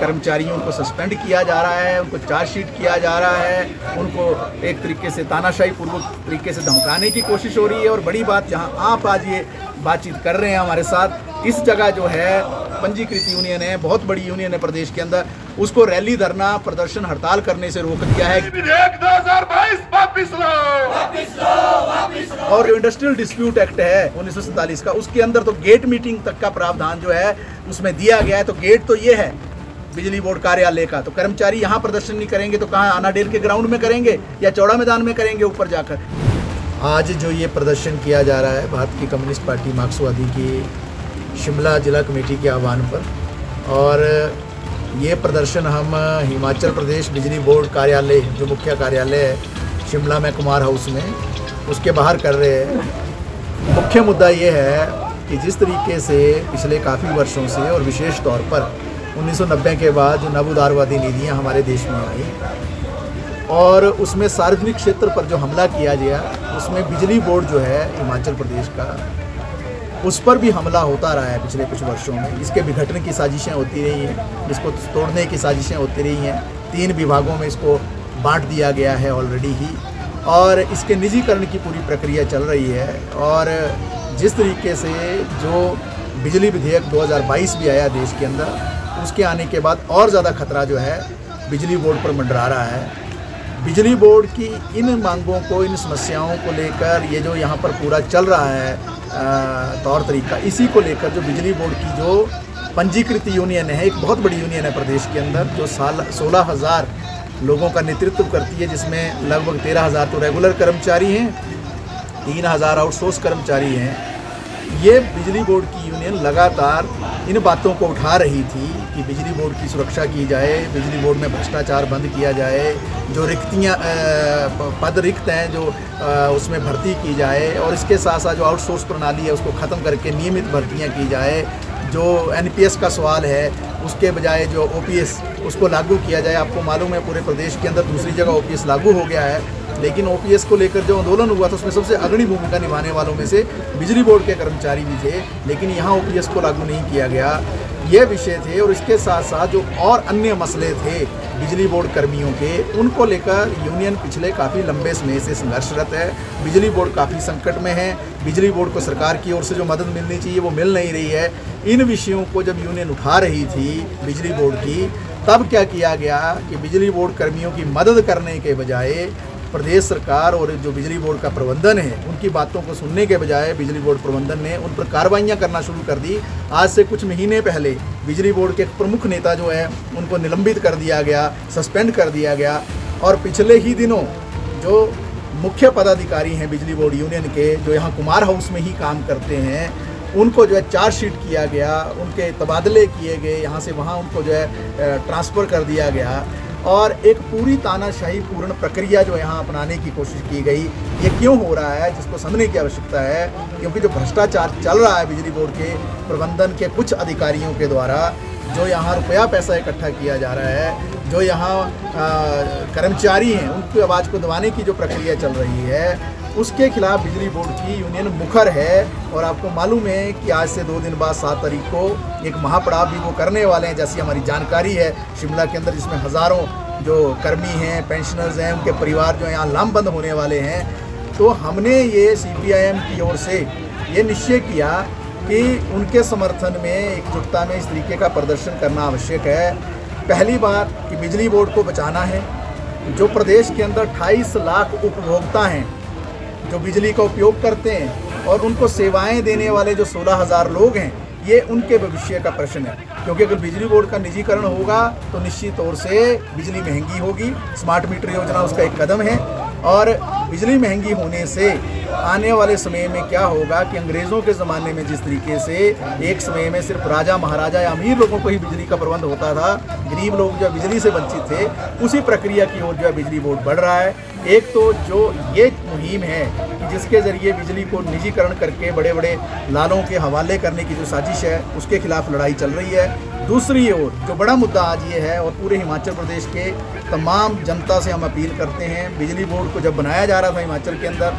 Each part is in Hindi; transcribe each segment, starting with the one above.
कर्मचारियों को सस्पेंड किया जा रहा है, उनको चार्जशीट किया जा रहा है, उनको एक तरीके से तानाशाही पूर्वक तरीके से धमकाने की कोशिश हो रही है। और बड़ी बात, जहां आप आज ये बातचीत कर रहे हैं हमारे साथ, इस जगह जो है पंजीकृत यूनियन है, बहुत बड़ी यूनियन है प्रदेश के अंदर, उसको रैली, धरना, प्रदर्शन, हड़ताल करने से रोक दिया है। विधेयक 2022 वापस लो, वापस लो, वापस लो। और जो इंडस्ट्रियल डिस्प्यूट एक्ट है 1947 का, उसके अंदर तो गेट मीटिंग तक का प्रावधान जो है उसमें दिया गया है। तो गेट तो ये है बिजली बोर्ड कार्यालय का, तो कर्मचारी यहाँ प्रदर्शन नहीं करेंगे तो कहाँ, अनाडेल के ग्राउंड में करेंगे या चौड़ा मैदान में करेंगे ऊपर जाकर। आज जो ये प्रदर्शन किया जा रहा है भारतीय कम्युनिस्ट पार्टी मार्क्सवादी की शिमला जिला कमेटी के आह्वान पर, और ये प्रदर्शन हम हिमाचल प्रदेश बिजली बोर्ड कार्यालय, जो मुख्य कार्यालय है शिमला में कुमार हाउस में, उसके बाहर कर रहे हैं। मुख्य मुद्दा ये है कि जिस तरीके से पिछले काफ़ी वर्षों से और विशेष तौर पर 1990 के बाद जो नव उदारवादी नीतियाँ हमारे देश में आई और उसमें सार्वजनिक क्षेत्र पर जो हमला किया गया, उसमें बिजली बोर्ड जो है हिमाचल प्रदेश का, उस पर भी हमला होता रहा है पिछले कुछ वर्षों में। इसके विघटन की साजिशें होती रही हैं, इसको तोड़ने की साजिशें होती रही हैं। 3 विभागों में इसको बांट दिया गया है ऑलरेडी ही, और इसके निजीकरण की पूरी प्रक्रिया चल रही है। और जिस तरीके से जो बिजली विधेयक 2022 भी आया देश के अंदर, उसके आने के बाद और ज़्यादा खतरा जो है बिजली बोर्ड पर मंडरा रहा है। बिजली बोर्ड की इन मांगों को, इन समस्याओं को लेकर ये जो यहाँ पर पूरा चल रहा है तौर तरीका, इसी को लेकर जो बिजली बोर्ड की जो पंजीकृत यूनियन है, एक बहुत बड़ी यूनियन है प्रदेश के अंदर, जो 16,000 लोगों का नेतृत्व करती है, जिसमें लगभग 13,000 तो रेगुलर कर्मचारी हैं, 3,000 आउटसोर्स कर्मचारी हैं। ये बिजली बोर्ड की यूनियन लगातार इन बातों को उठा रही थी कि बिजली बोर्ड की सुरक्षा की जाए, बिजली बोर्ड में भ्रष्टाचार बंद किया जाए, जो रिक्तियाँ पद रिक्त हैं जो उसमें भर्ती की जाए, और इसके साथ साथ जो आउटसोर्स प्रणाली है उसको ख़त्म करके नियमित भर्तियाँ की जाए। जो एनपीएस का सवाल है उसके बजाय जो ओपीएस, उसको लागू किया जाए। आपको मालूम है पूरे प्रदेश के अंदर दूसरी जगह ओपीएस लागू हो गया है, लेकिन ओपीएस को लेकर जो आंदोलन हुआ था उसमें सबसे अग्रणी भूमिका निभाने वालों में से बिजली बोर्ड के कर्मचारी भी थे, लेकिन यहाँ ओपीएस को लागू नहीं किया गया। ये विषय थे, और इसके साथ साथ जो और अन्य मसले थे बिजली बोर्ड कर्मियों के, उनको लेकर यूनियन पिछले काफ़ी लंबे समय से संघर्षरत है। बिजली बोर्ड काफ़ी संकट में है, बिजली बोर्ड को सरकार की ओर से जो मदद मिलनी चाहिए वो मिल नहीं रही है। इन विषयों को जब यूनियन उठा रही थी बिजली बोर्ड की, तब क्या किया गया कि बिजली बोर्ड कर्मियों की मदद करने के बजाय प्रदेश सरकार और जो बिजली बोर्ड का प्रबंधन है, उनकी बातों को सुनने के बजाय बिजली बोर्ड प्रबंधन ने उन पर कार्रवाइयाँ करना शुरू कर दी। आज से कुछ महीने पहले बिजली बोर्ड के प्रमुख नेता जो है उनको निलंबित कर दिया गया, सस्पेंड कर दिया गया, और पिछले ही दिनों जो मुख्य पदाधिकारी हैं बिजली बोर्ड यूनियन के, जो यहाँ कुमार हाउस में ही काम करते हैं, उनको जो है चार्जशीट किया गया, उनके तबादले किए गए, यहाँ से वहाँ उनको जो है ट्रांसफ़र कर दिया गया, और एक पूरी तानाशाही पूर्ण प्रक्रिया जो यहाँ अपनाने की कोशिश की गई। ये क्यों हो रहा है, जिसको समझने की आवश्यकता है, क्योंकि जो भ्रष्टाचार चल रहा है बिजली बोर्ड के प्रबंधन के कुछ अधिकारियों के द्वारा, जो यहाँ रुपया पैसा इकट्ठा किया जा रहा है, जो यहाँ कर्मचारी हैं उनकी आवाज़ को दबाने की जो प्रक्रिया चल रही है, उसके खिलाफ बिजली बोर्ड की यूनियन मुखर है। और आपको मालूम है कि आज से 2 दिन बाद 7 तारीख को एक महापड़ाव भी वो करने वाले हैं, जैसी हमारी जानकारी है शिमला के अंदर, जिसमें हज़ारों जो कर्मी हैं, पेंशनर्स हैं, उनके परिवार जो यहाँ लामबंद होने वाले हैं। तो हमने ये CPIM की ओर से ये निश्चय किया कि उनके समर्थन में एकजुटता में इस तरीके का प्रदर्शन करना आवश्यक है। पहली बात कि बिजली बोर्ड को बचाना है। जो प्रदेश के अंदर 28 लाख उपभोक्ता हैं जो बिजली का उपयोग करते हैं, और उनको सेवाएं देने वाले जो 16,000 लोग हैं, ये उनके भविष्य का प्रश्न है। क्योंकि अगर बिजली बोर्ड का निजीकरण होगा तो निश्चित तौर से बिजली महंगी होगी। स्मार्ट मीटर योजना उसका एक कदम है, और बिजली महंगी होने से आने वाले समय में क्या होगा कि अंग्रेज़ों के ज़माने में जिस तरीके से एक समय में सिर्फ राजा महाराजा या अमीर लोगों को ही बिजली का प्रबंध होता था, गरीब लोग जो बिजली से वंचित थे, उसी प्रक्रिया की ओर जो है बिजली बोर्ड बढ़ रहा है। एक तो जो ये मुहिम है कि जिसके ज़रिए बिजली को निजीकरण करके बड़े बड़े लालों के हवाले करने की जो साजिश है, उसके खिलाफ लड़ाई चल रही है। दूसरी ओर जो बड़ा मुद्दा आज ये है, और पूरे हिमाचल प्रदेश के तमाम जनता से हम अपील करते हैं, बिजली बोर्ड को जब बनाया जा रहा था हिमाचल के अंदर,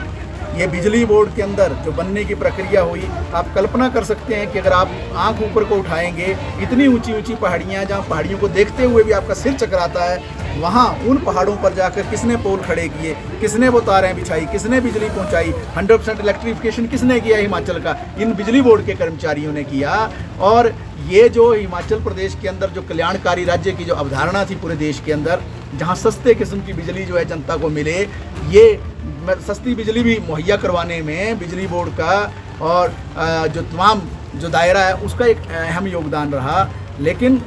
ये बिजली बोर्ड के अंदर जो बनने की प्रक्रिया हुई, आप कल्पना कर सकते हैं कि अगर आप आंख ऊपर को उठाएंगे, इतनी ऊंची ऊंची पहाड़ियाँ, जहाँ पहाड़ियों को देखते हुए भी आपका सिर चकराता है, वहाँ उन पहाड़ों पर जाकर किसने पोल खड़े किए, किसने वो तारें बिछाई, किसने बिजली पहुँचाई, 100% इलेक्ट्रिफिकेशन किसने किया हिमाचल का? इन बिजली बोर्ड के कर्मचारियों ने किया। और ये जो हिमाचल प्रदेश के अंदर जो कल्याणकारी राज्य की जो अवधारणा थी पूरे देश के अंदर, जहाँ सस्ते किस्म की बिजली जो है जनता को मिले, ये सस्ती बिजली भी मुहैया करवाने में बिजली बोर्ड का और जो तमाम जो दायरा है उसका एक अहम योगदान रहा। लेकिन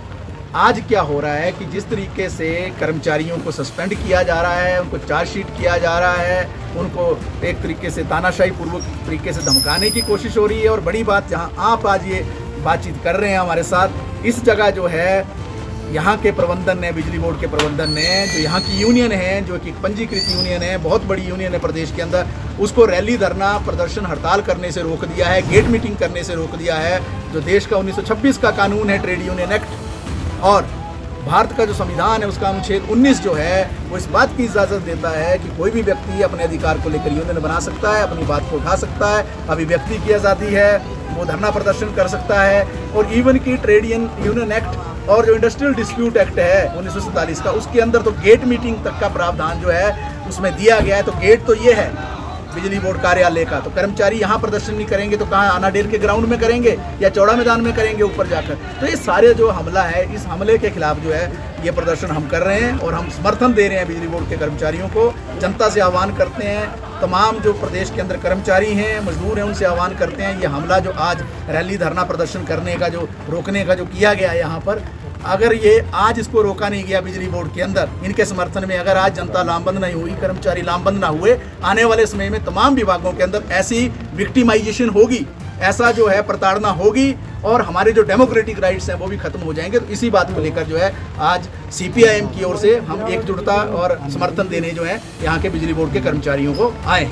आज क्या हो रहा है कि जिस तरीके से कर्मचारियों को सस्पेंड किया जा रहा है, उनको चार्जशीट किया जा रहा है, उनको एक तरीके से तानाशाही पूर्वक तरीके से धमकाने की कोशिश हो रही है। और बड़ी बात, जहां आप आज ये बातचीत कर रहे हैं हमारे साथ, इस जगह जो है यहाँ के प्रबंधन ने, बिजली बोर्ड के प्रबंधन ने, जो यहाँ की यूनियन है, जो कि पंजीकृत यूनियन है, बहुत बड़ी यूनियन है प्रदेश के अंदर, उसको रैली, धरना, प्रदर्शन, हड़ताल करने से रोक दिया है, गेट मीटिंग करने से रोक दिया है। जो देश का 1926 का कानून है, ट्रेड यूनियन एक्ट, और भारत का जो संविधान है उसका अनुच्छेद 19 जो है वो इस बात की इजाज़त देता है कि कोई भी व्यक्ति अपने अधिकार को लेकर यूनियन बना सकता है, अपनी बात को उठा सकता है, अभिव्यक्ति की आज़ादी है, वो धरना प्रदर्शन कर सकता है। और इवन की ट्रेड यूनियन एक्ट और जो इंडस्ट्रियल डिस्प्यूट एक्ट है 1947 का, उसके अंदर तो गेट मीटिंग तक का प्रावधान जो है उसमें दिया गया है। तो गेट तो ये है बिजली बोर्ड कार्यालय का, तो कर्मचारी यहाँ प्रदर्शन नहीं करेंगे तो कहाँ? अनाडेल के ग्राउंड में करेंगे या चौड़ा मैदान में करेंगे ऊपर जाकर? तो ये सारे जो हमला है, इस हमले के खिलाफ जो है ये प्रदर्शन हम कर रहे हैं और हम समर्थन दे रहे हैं बिजली बोर्ड के कर्मचारियों को। जनता से आह्वान करते हैं, तमाम जो प्रदेश के अंदर कर्मचारी हैं, मजदूर हैं, उनसे आह्वान करते हैं, ये हमला जो आज रैली, धरना, प्रदर्शन करने का, जो रोकने का जो किया गया है यहाँ पर, अगर ये आज इसको रोका नहीं गया बिजली बोर्ड के अंदर, इनके समर्थन में अगर आज जनता लामबंद नहीं हुई, कर्मचारी लामबंद ना हुए, आने वाले समय में तमाम विभागों के अंदर ऐसी विक्टिमाइजेशन होगी, ऐसा जो है प्रताड़ना होगी और हमारे जो डेमोक्रेटिक राइट्स हैं वो भी खत्म हो जाएंगे। तो इसी बात को लेकर जो है आज CPIM की ओर से हम एकजुटता और समर्थन देने जो है यहाँ के बिजली बोर्ड के कर्मचारियों को आए।